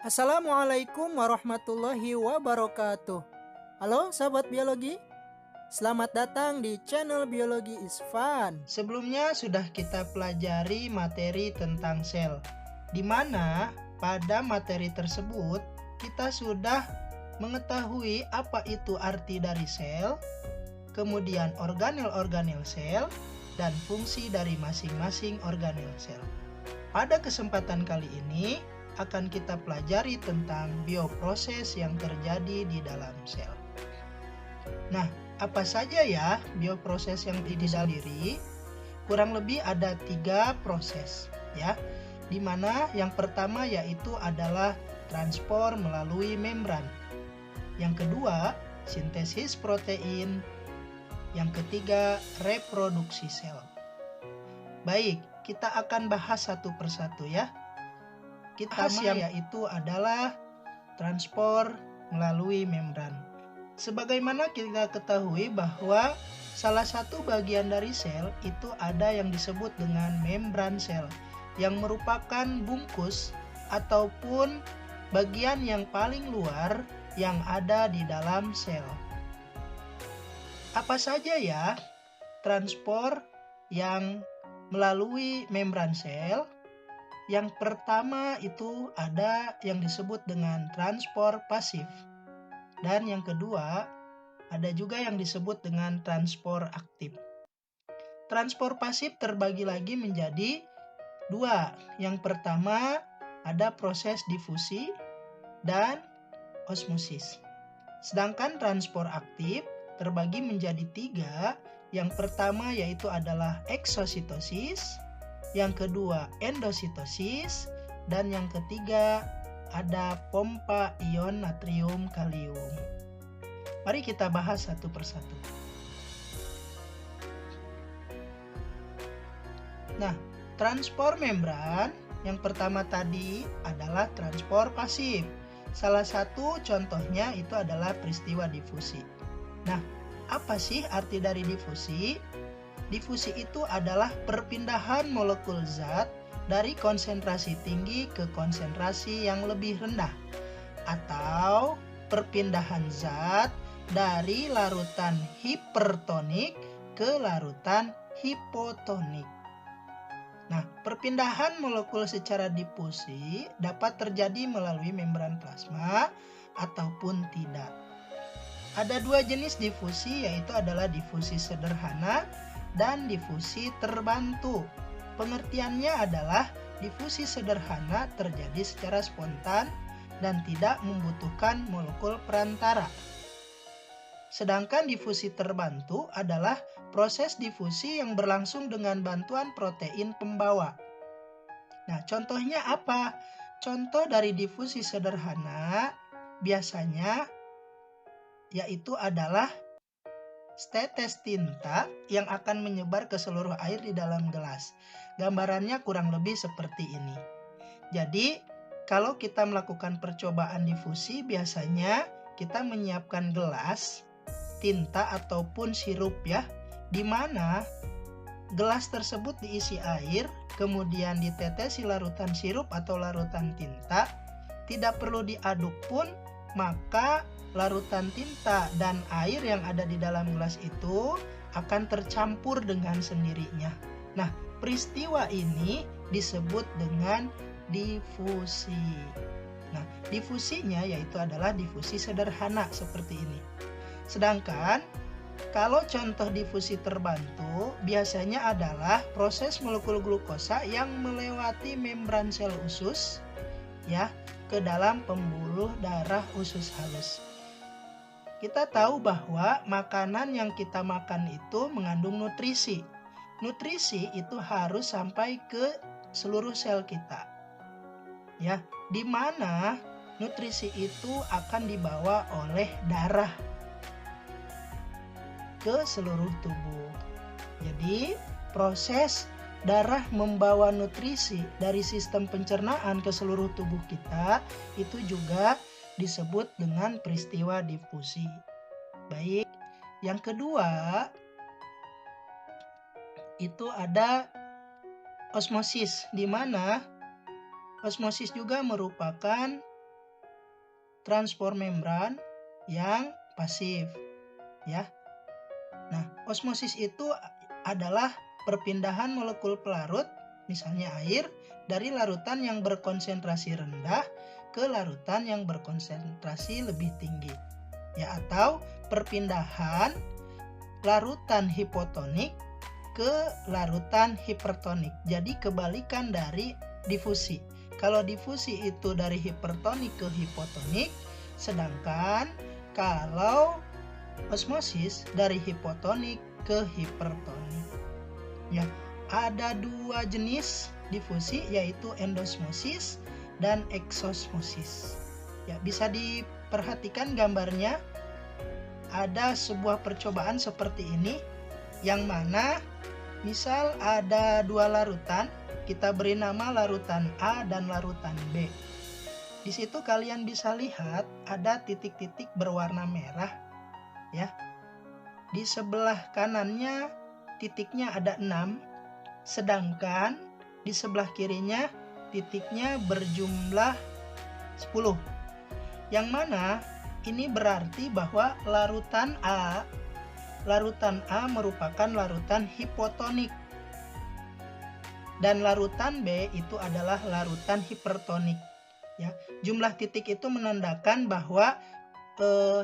Assalamualaikum warahmatullahi wabarakatuh. Halo sahabat biologi, selamat datang di channel Biologi is Fun. Sebelumnya sudah kita pelajari materi tentang sel, di mana pada materi tersebut kita sudah mengetahui apa itu arti dari sel, kemudian organel-organel sel, dan fungsi dari masing-masing organel sel. Pada kesempatan kali ini akan kita pelajari tentang bioproses yang terjadi di dalam sel. Nah, apa saja ya bioproses yang di dalam diri? Kurang lebih ada 3 proses ya. Di mana yang pertama yaitu adalah transport melalui membran. Yang kedua, sintesis protein. Yang ketiga, reproduksi sel. Baik, kita akan bahas satu persatu ya. Kita yaitu adalah transport melalui membran. Sebagaimana kita ketahui bahwa salah satu bagian dari sel itu ada yang disebut dengan membran sel, yang merupakan bungkus ataupun bagian yang paling luar yang ada di dalam sel. Apa saja ya transport yang melalui membran sel? Yang pertama itu ada yang disebut dengan transport pasif. Dan yang kedua ada juga yang disebut dengan transport aktif. Transport pasif terbagi lagi menjadi 2. Yang pertama ada proses difusi dan osmosis. Sedangkan transport aktif terbagi menjadi 3. Yang pertama yaitu adalah eksositosis, yang kedua endositosis, dan yang ketiga ada pompa ion natrium kalium. Mari kita bahas satu persatu. Nah, transport membran yang pertama tadi adalah transport pasif. Salah satu contohnya itu adalah peristiwa difusi. Nah, apa sih arti dari difusi? Difusi itu adalah perpindahan molekul zat dari konsentrasi tinggi ke konsentrasi yang lebih rendah, atau perpindahan zat dari larutan hipertonik ke larutan hipotonik. Nah, perpindahan molekul secara difusi dapat terjadi melalui membran plasma ataupun tidak. Ada 2 jenis difusi, yaitu adalah difusi sederhana dan difusi terbantu. Pengertiannya adalah difusi sederhana terjadi secara spontan dan tidak membutuhkan molekul perantara. Sedangkan difusi terbantu adalah proses difusi yang berlangsung dengan bantuan protein pembawa. Nah, contohnya apa? Contoh dari difusi sederhana biasanya yaitu adalah setetes tinta yang akan menyebar ke seluruh air di dalam gelas. Gambarannya kurang lebih seperti ini. Jadi, kalau kita melakukan percobaan difusi, biasanya kita menyiapkan gelas, tinta ataupun sirup ya, di mana gelas tersebut diisi air, kemudian ditetesi larutan sirup atau larutan tinta, tidak perlu diaduk pun, maka larutan tinta dan air yang ada di dalam gelas itu akan tercampur dengan sendirinya. Nah, peristiwa ini disebut dengan difusi. Nah, difusinya yaitu adalah difusi sederhana seperti ini. Sedangkan kalau contoh difusi terbantu biasanya adalah proses molekul glukosa yang melewati membran sel usus ya ke dalam pembuluh darah usus halus. Kita tahu bahwa makanan yang kita makan itu mengandung nutrisi. Nutrisi itu harus sampai ke seluruh sel kita. Ya, di mana nutrisi itu akan dibawa oleh darah ke seluruh tubuh. Jadi, proses darah membawa nutrisi dari sistem pencernaan ke seluruh tubuh kita itu juga disebut dengan peristiwa difusi. Baik, yang kedua itu ada osmosis, di mana osmosis juga merupakan transport membran yang pasif, ya. Nah, osmosis itu adalah perpindahan molekul pelarut, misalnya air, dari larutan yang berkonsentrasi rendah ke larutan yang berkonsentrasi lebih tinggi, ya, atau perpindahan larutan hipotonik ke larutan hipertonik. Jadi kebalikan dari difusi. Kalau difusi itu dari hipertonik ke hipotonik, sedangkan kalau osmosis dari hipotonik ke hipertonik. Ya, ada dua jenis difusi, yaitu endosmosis dan eksosmosis. Ya, bisa diperhatikan gambarnya. Ada sebuah percobaan seperti ini, yang mana misal ada dua larutan, kita beri nama larutan A dan larutan B. Di situ kalian bisa lihat ada titik-titik berwarna merah, ya. Di sebelah kanannya titiknya ada 6, sedangkan di sebelah kirinya titiknya berjumlah 10. Yang mana ini berarti bahwa larutan A merupakan larutan hipotonik dan larutan B itu adalah larutan hipertonik, ya. Jumlah titik itu menandakan bahwa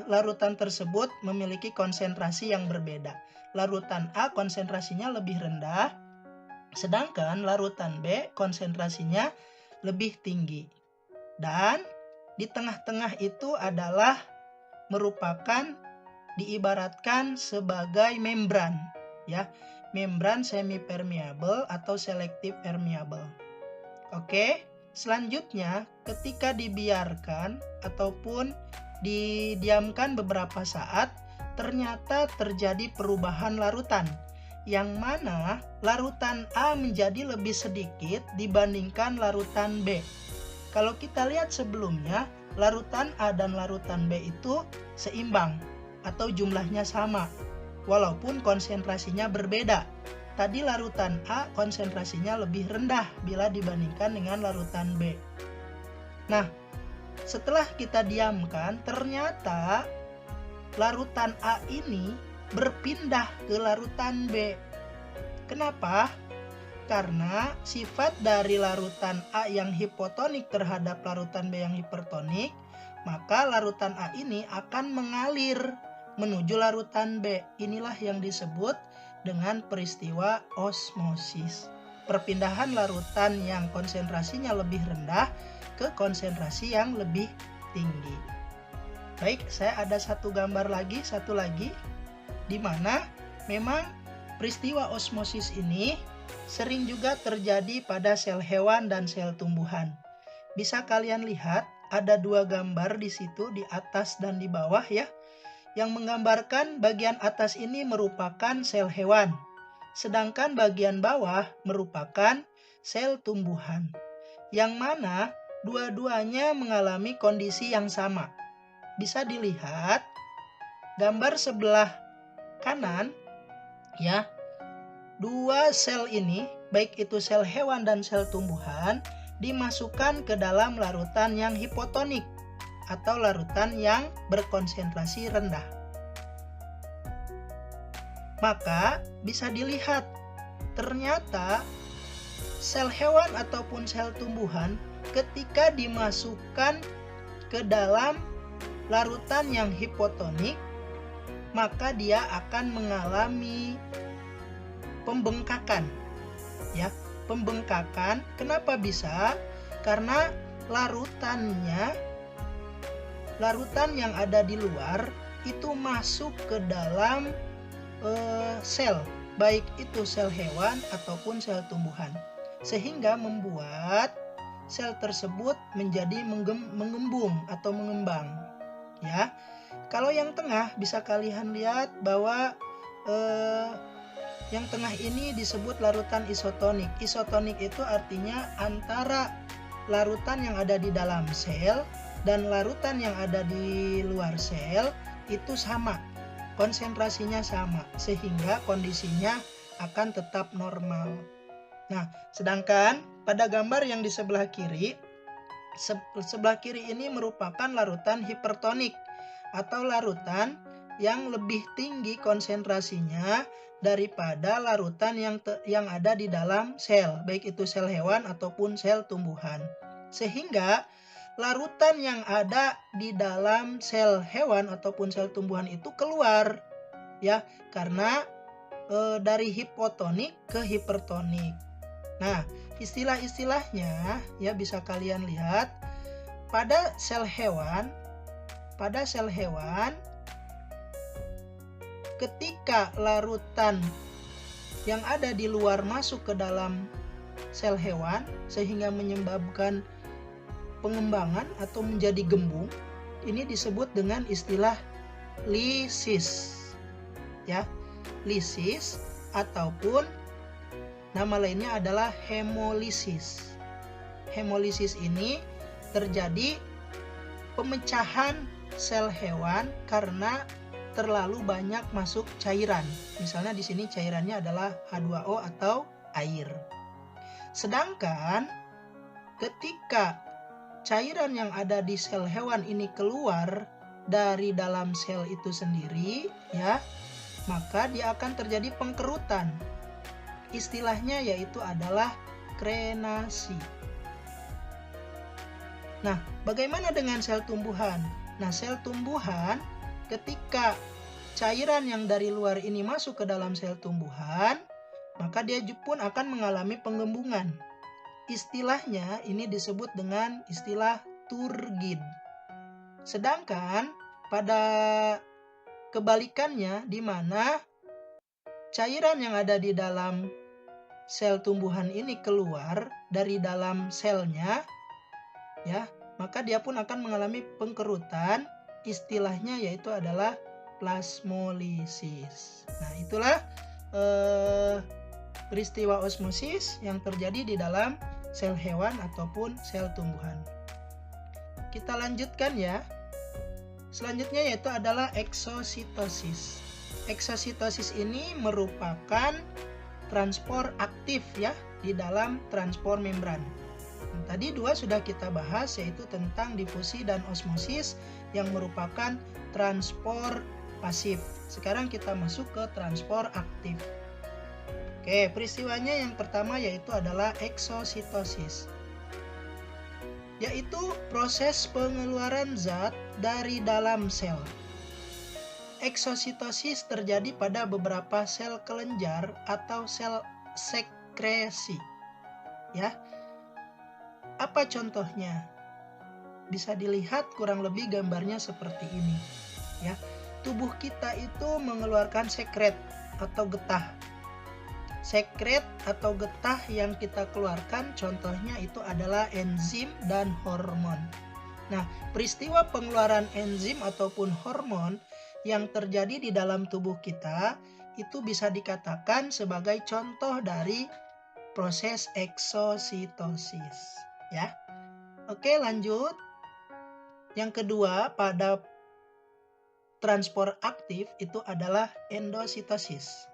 larutan tersebut memiliki konsentrasi yang berbeda. Larutan A konsentrasinya lebih rendah, sedangkan larutan B konsentrasinya lebih tinggi. Dan di tengah-tengah itu adalah merupakan diibaratkan sebagai membran, ya, membran semi-permeable atau selective permeable. Oke, selanjutnya ketika dibiarkan ataupun didiamkan beberapa saat, ternyata terjadi perubahan larutan, yang mana larutan A menjadi lebih sedikit dibandingkan larutan B. Kalau kita lihat sebelumnya, larutan A dan larutan B itu seimbang atau jumlahnya sama, walaupun konsentrasinya berbeda. Tadi larutan A konsentrasinya lebih rendah bila dibandingkan dengan larutan B. Nah, setelah kita diamkan, ternyata larutan A ini berpindah ke larutan B. Kenapa? Karena sifat dari larutan A yang hipotonik terhadap larutan B yang hipertonik, maka larutan A ini akan mengalir menuju larutan B. Inilah yang disebut dengan peristiwa osmosis. Perpindahan larutan yang konsentrasinya lebih rendah ke konsentrasi yang lebih tinggi. Baik, saya ada satu lagi, di mana memang peristiwa osmosis ini sering juga terjadi pada sel hewan dan sel tumbuhan. Bisa kalian lihat ada dua gambar di situ, di atas dan di bawah, ya. Yang menggambarkan bagian atas ini merupakan sel hewan, sedangkan bagian bawah merupakan sel tumbuhan. Yang mana dua-duanya mengalami kondisi yang sama. Bisa dilihat gambar sebelah kanan, ya. Dua sel ini, baik itu sel hewan dan sel tumbuhan, dimasukkan ke dalam larutan yang hipotonik atau larutan yang berkonsentrasi rendah. Maka bisa dilihat, ternyata sel hewan ataupun sel tumbuhan ketika dimasukkan ke dalam larutan yang hipotonik, maka dia akan mengalami pembengkakan, ya. Pembengkakan kenapa bisa? Karena larutan yang ada di luar itu masuk ke dalam sel, baik itu sel hewan ataupun sel tumbuhan, sehingga membuat sel tersebut menjadi mengembung atau mengembang, ya. Kalau yang tengah bisa kalian lihat bahwa yang tengah ini disebut larutan isotonik. Isotonik itu artinya antara larutan yang ada di dalam sel dan larutan yang ada di luar sel itu sama, konsentrasinya sama, sehingga kondisinya akan tetap normal. Nah, sedangkan pada gambar yang di sebelah kiri, Sebelah kiri ini merupakan larutan hipertonik atau larutan yang lebih tinggi konsentrasinya daripada larutan yang ada di dalam sel, baik itu sel hewan ataupun sel tumbuhan. Sehingga larutan yang ada di dalam sel hewan ataupun sel tumbuhan itu keluar, ya, karena dari hipotonik ke hipertonik. Nah, istilah-istilahnya ya bisa kalian lihat pada sel hewan ketika larutan yang ada di luar masuk ke dalam sel hewan sehingga menyebabkan pengembangan atau menjadi gembung, ini disebut dengan istilah lisis, ya, lisis ataupun nama lainnya adalah hemolisis. Hemolisis ini terjadi pemecahan sel hewan karena terlalu banyak masuk cairan. Misalnya di sini cairannya adalah H2O atau air. Sedangkan ketika cairan yang ada di sel hewan ini keluar dari dalam sel itu sendiri, ya, maka dia akan terjadi pengkerutan. Istilahnya yaitu adalah krenasi. Nah, bagaimana dengan sel tumbuhan? Nah, sel tumbuhan ketika cairan yang dari luar ini masuk ke dalam sel tumbuhan, maka dia pun akan mengalami penggembungan. Istilahnya ini disebut dengan istilah turgid. Sedangkan pada kebalikannya, di mana cairan yang ada di dalam sel tumbuhan ini keluar dari dalam selnya, ya, maka dia pun akan mengalami pengkerutan. Istilahnya yaitu adalah plasmolisis. Nah, itulah peristiwa osmosis yang terjadi di dalam sel hewan ataupun sel tumbuhan. Kita lanjutkan ya. Selanjutnya yaitu adalah eksositosis. Eksositosis ini merupakan transport aktif ya di dalam transport membran. Tadi dua sudah kita bahas, yaitu tentang difusi dan osmosis yang merupakan transport pasif. Sekarang kita masuk ke transport aktif. Oke, peristiwanya yang pertama yaitu adalah eksositosis, yaitu proses pengeluaran zat dari dalam sel. Eksositosis terjadi pada beberapa sel kelenjar atau sel sekresi. Ya. Apa contohnya? Bisa dilihat kurang lebih gambarnya seperti ini. Ya. Tubuh kita itu mengeluarkan sekret atau getah. Sekret atau getah yang kita keluarkan contohnya itu adalah enzim dan hormon. Nah, peristiwa pengeluaran enzim ataupun hormon yang terjadi di dalam tubuh kita itu bisa dikatakan sebagai contoh dari proses eksositosis, ya. Oke, lanjut. Yang kedua pada transport aktif itu adalah endositosis.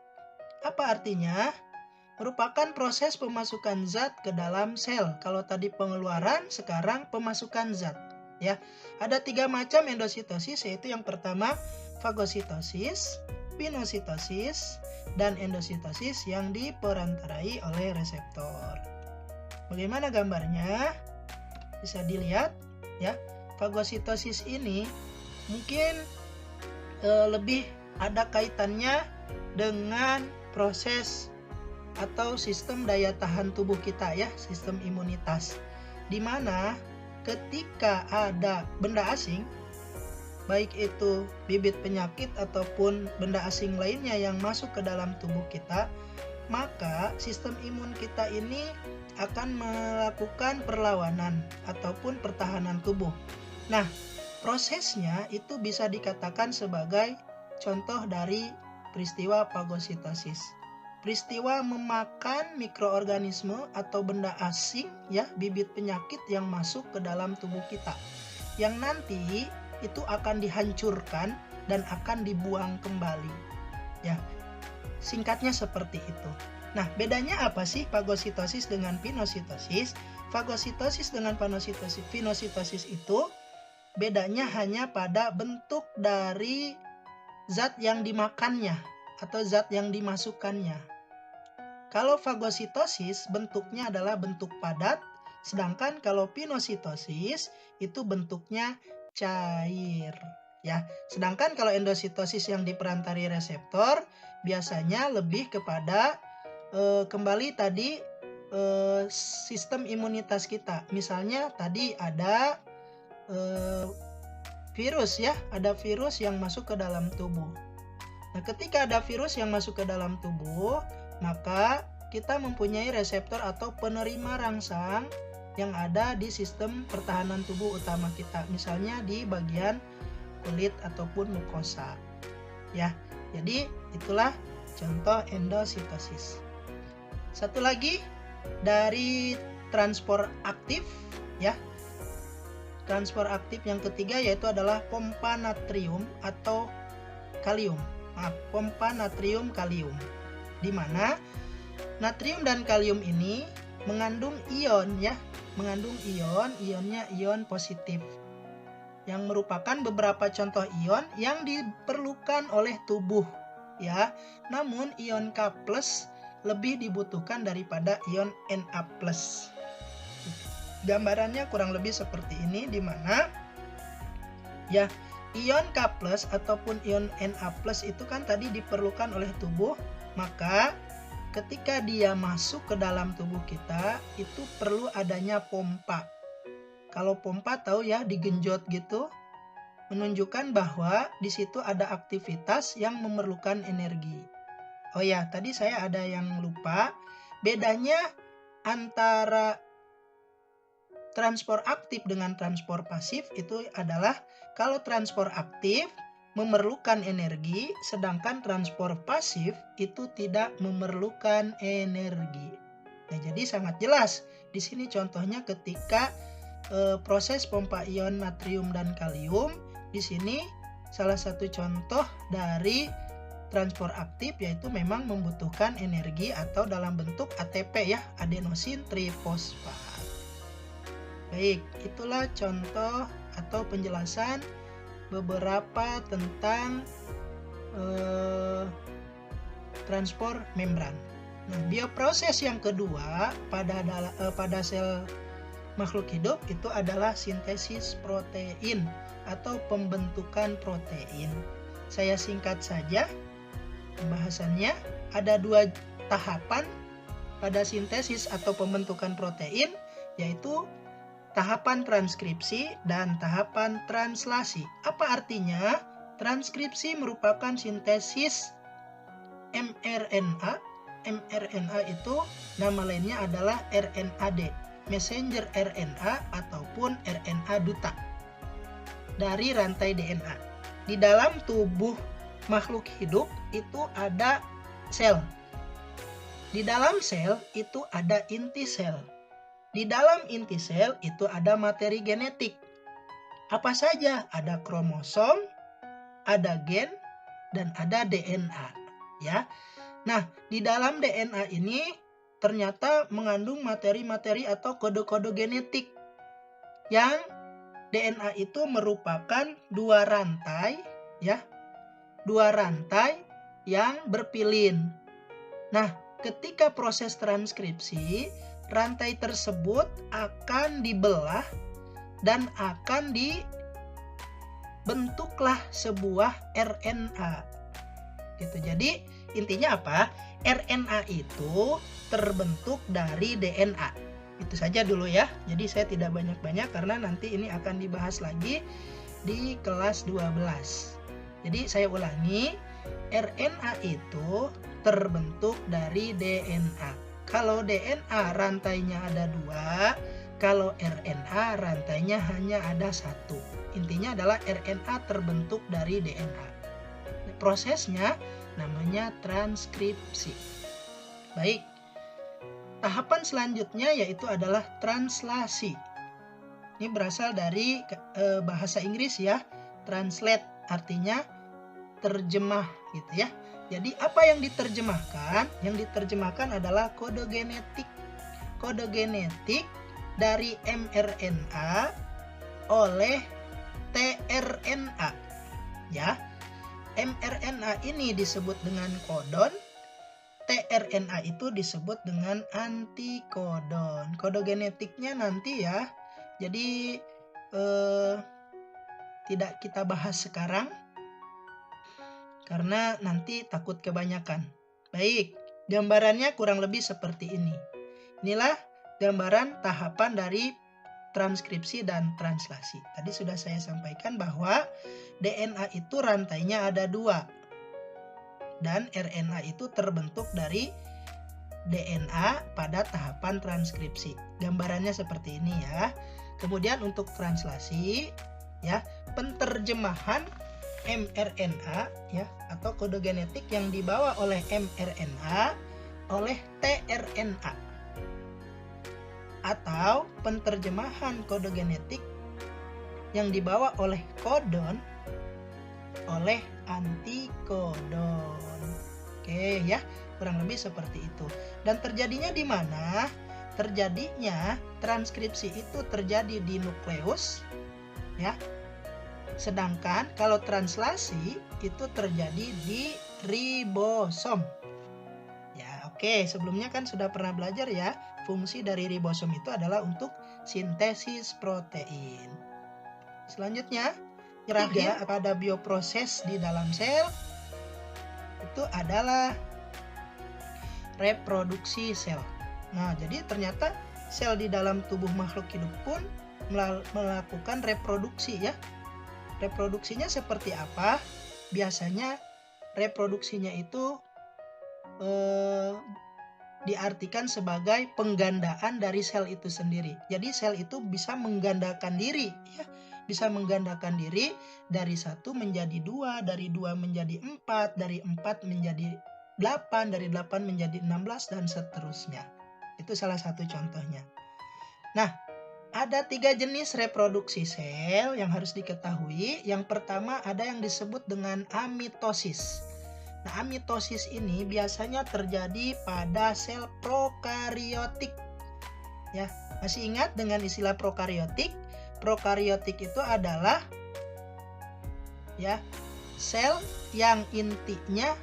Apa artinya? Merupakan proses pemasukan zat ke dalam sel. Kalau tadi pengeluaran, sekarang pemasukan zat. Ya, ada 3 macam endositosis, yaitu yang pertama fagositosis, pinositosis, dan endositosis yang diperantarai oleh reseptor. Bagaimana gambarnya? Bisa dilihat, ya. Fagositosis ini mungkin lebih ada kaitannya dengan proses atau sistem daya tahan tubuh kita, ya, sistem imunitas, di mana ketika ada benda asing, baik itu bibit penyakit ataupun benda asing lainnya yang masuk ke dalam tubuh kita, maka sistem imun kita ini akan melakukan perlawanan ataupun pertahanan tubuh. Nah, prosesnya itu bisa dikatakan sebagai contoh dari peristiwa fagositosis. Peristiwa memakan mikroorganisme atau benda asing, ya, bibit penyakit yang masuk ke dalam tubuh kita, yang nanti itu akan dihancurkan dan akan dibuang kembali. Ya, singkatnya seperti itu. Nah, bedanya apa sih fagositosis dengan pinositosis? Fagositosis dengan pinositosis itu bedanya hanya pada bentuk dari zat yang dimakannya atau zat yang dimasukkannya. Kalau fagositosis bentuknya adalah bentuk padat, sedangkan kalau pinositosis itu bentuknya cair. Ya, sedangkan kalau endositosis yang diperantari reseptor biasanya lebih kepada kembali tadi sistem imunitas kita. Misalnya tadi ada virus ya, ada virus yang masuk ke dalam tubuh. Nah, ketika ada virus yang masuk ke dalam tubuh, maka kita mempunyai reseptor atau penerima rangsang yang ada di sistem pertahanan tubuh utama kita, misalnya di bagian kulit ataupun mukosa. Ya, jadi itulah contoh endositosis. Satu lagi dari transport aktif ya. Transport aktif yang ketiga yaitu adalah pompa natrium atau kalium. Pompa natrium kalium, di mana natrium dan kalium ini mengandung ion ya, ionnya ion positif yang merupakan beberapa contoh ion yang diperlukan oleh tubuh ya. Namun ion K+ lebih dibutuhkan daripada ion Na+. Gambarannya kurang lebih seperti ini, di mana ya ion K+ ataupun ion Na+ itu kan tadi diperlukan oleh tubuh, maka ketika dia masuk ke dalam tubuh kita itu perlu adanya pompa. Kalau pompa tahu ya, digenjot gitu, menunjukkan bahwa di situ ada aktivitas yang memerlukan energi. Oh ya, tadi saya ada yang lupa. Bedanya antara transport aktif dengan transport pasif itu adalah kalau transport aktif memerlukan energi, sedangkan transport pasif itu tidak memerlukan energi. Nah, jadi sangat jelas di sini contohnya ketika proses pompa ion natrium dan kalium. Di sini salah satu contoh dari transport aktif yaitu memang membutuhkan energi atau dalam bentuk ATP ya, adenosin trifosfat. Baik, itulah contoh atau penjelasan beberapa tentang transport membran. Nah, bioproses yang kedua pada sel makhluk hidup itu adalah sintesis protein atau pembentukan protein. Saya singkat saja pembahasannya. Ada 2 tahapan pada sintesis atau pembentukan protein, yaitu tahapan transkripsi dan tahapan translasi. Apa artinya? Transkripsi merupakan sintesis mRNA. mRNA itu nama lainnya adalah RNAD, messenger RNA ataupun RNA duta dari rantai DNA. Di dalam tubuh makhluk hidup itu ada sel. Di dalam sel itu ada inti sel. Di dalam inti sel itu ada materi genetik. Apa saja? Ada kromosom, ada gen, dan ada DNA. Ya. Nah, di dalam DNA ini ternyata mengandung materi-materi atau kode-kode genetik. Yang DNA itu merupakan 2 rantai, ya. 2 rantai yang berpilin. Nah, ketika proses transkripsi, rantai tersebut akan dibelah dan akan dibentuklah sebuah RNA. Gitu. Jadi intinya apa? RNA itu terbentuk dari DNA. Itu saja dulu ya. Jadi saya tidak banyak-banyak karena nanti ini akan dibahas lagi di kelas 12. Jadi saya ulangi, RNA itu terbentuk dari DNA. Kalau DNA rantainya ada 2, kalau RNA rantainya hanya ada 1. Intinya adalah RNA terbentuk dari DNA. Prosesnya namanya transkripsi. Baik, tahapan selanjutnya yaitu adalah translasi. Ini berasal dari bahasa Inggris ya, translate artinya terjemah gitu ya. Jadi apa yang diterjemahkan? Yang diterjemahkan adalah kode genetik. Kode genetik dari mRNA oleh tRNA. Ya. mRNA ini disebut dengan kodon, tRNA itu disebut dengan antikodon. Kode genetiknya nanti ya. Jadi tidak kita bahas sekarang karena nanti takut kebanyakan. Baik, gambarannya kurang lebih seperti ini. Inilah gambaran tahapan dari transkripsi dan translasi. Tadi sudah saya sampaikan bahwa DNA itu rantainya ada 2. Dan RNA itu terbentuk dari DNA pada tahapan transkripsi. Gambarannya seperti ini ya. Kemudian untuk translasi ya, penterjemahan mRNA ya atau kode genetik yang dibawa oleh mRNA oleh tRNA, atau penterjemahan kode genetik yang dibawa oleh kodon oleh antikodon. Oke ya, kurang lebih seperti itu. Dan terjadinya di mana? Terjadinya transkripsi itu terjadi di nukleus ya. Sedangkan kalau translasi itu terjadi di ribosom. Ya, oke, sebelumnya kan sudah pernah belajar ya, fungsi dari ribosom itu adalah untuk sintesis protein. Selanjutnya, ketiga, pada bioproses di dalam sel itu adalah reproduksi sel. Nah, jadi ternyata sel di dalam tubuh makhluk hidup pun melakukan reproduksi ya. Reproduksinya seperti apa? Biasanya reproduksinya itu diartikan sebagai penggandaan dari sel itu sendiri. Jadi sel itu bisa menggandakan diri ya. Bisa menggandakan diri dari 1 menjadi 2, dari 2 menjadi 4, dari 4 menjadi 8, dari 8 menjadi 16 dan seterusnya. Itu salah satu contohnya. Nah, ada 3 jenis reproduksi sel yang harus diketahui. Yang pertama ada yang disebut dengan amitosis. Nah, amitosis ini biasanya terjadi pada sel prokariotik. Ya, masih ingat dengan istilah prokariotik? Prokariotik itu adalah ya, sel yang intinya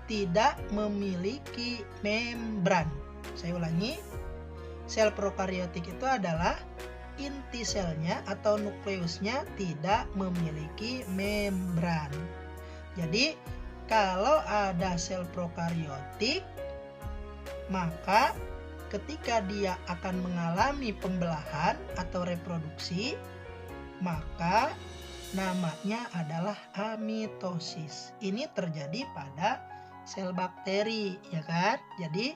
tidak memiliki membran. Saya ulangi. Sel prokariotik itu adalah inti selnya atau nukleusnya tidak memiliki membran. Jadi kalau ada sel prokariotik, maka ketika dia akan mengalami pembelahan atau reproduksi, maka namanya adalah amitosis. Ini terjadi pada sel bakteri, ya kan? Jadi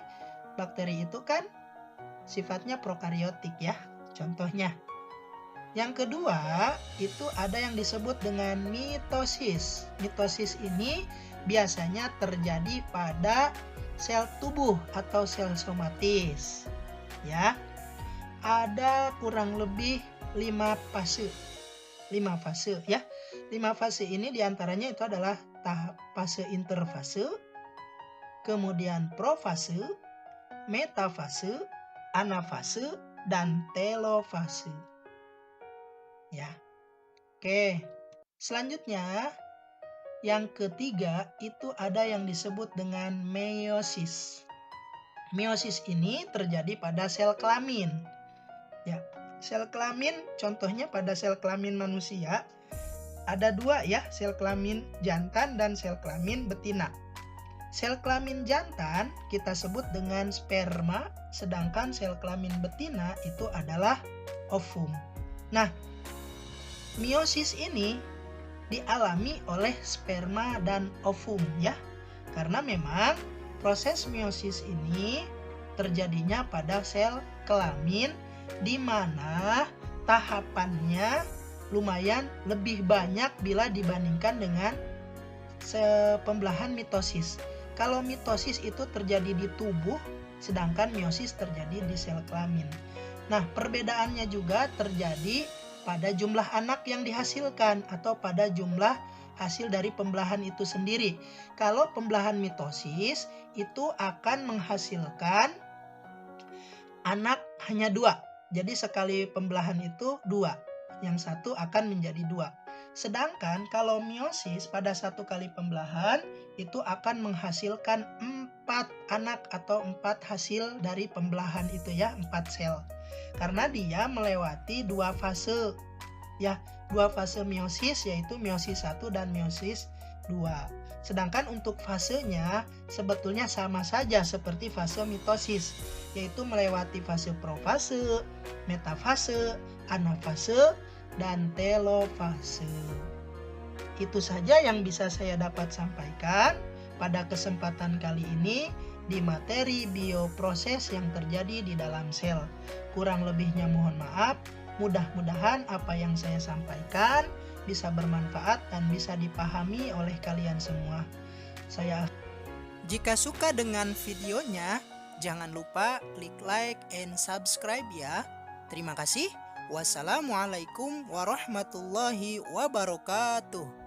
bakteri itu kan sifatnya prokariotik ya, contohnya. Yang kedua, itu ada yang disebut dengan mitosis. Mitosis ini biasanya terjadi pada sel tubuh atau sel somatis. Ya. Ada kurang lebih 5 fase. 5 fase ya. 5 fase ini diantaranya itu adalah tahap fase interfase, kemudian profase, metafase, anafase, dan telofase. Ya. Oke. Selanjutnya, yang ketiga itu ada yang disebut dengan meiosis. Meiosis ini terjadi pada sel kelamin. Ya, sel kelamin contohnya pada sel kelamin manusia ada 2 ya, sel kelamin jantan dan sel kelamin betina. Sel kelamin jantan kita sebut dengan sperma, sedangkan sel kelamin betina itu adalah ovum. Nah, meiosis ini dialami oleh sperma dan ovum ya. Karena memang proses meiosis ini terjadinya pada sel kelamin di mana tahapannya lumayan lebih banyak bila dibandingkan dengan pembelahan mitosis. Kalau mitosis itu terjadi di tubuh, sedangkan meiosis terjadi di sel kelamin. Nah, perbedaannya juga terjadi pada jumlah anak yang dihasilkan atau pada jumlah hasil dari pembelahan itu sendiri. Kalau pembelahan mitosis itu akan menghasilkan anak hanya 2. Jadi sekali pembelahan itu 2. Yang satu akan menjadi 2. Sedangkan kalau meiosis pada satu kali pembelahan itu akan menghasilkan 4 anak atau 4 hasil dari pembelahan itu ya, 4 sel. Karena dia melewati 2 fase. Ya, 2 fase meiosis yaitu meiosis 1 dan meiosis 2. Sedangkan untuk fasenya sebetulnya sama saja seperti fase mitosis, yaitu melewati fase profase, metafase, anafase, dan telofase. Itu saja yang bisa saya dapat sampaikan pada kesempatan kali ini di materi bioproses yang terjadi di dalam sel. Kurang lebihnya mohon maaf. Mudah-mudahan apa yang saya sampaikan bisa bermanfaat dan bisa dipahami oleh kalian semua. Jika suka dengan videonya, jangan lupa klik like and subscribe ya. Terima kasih. Wassalamualaikum warahmatullahi wabarakatuh.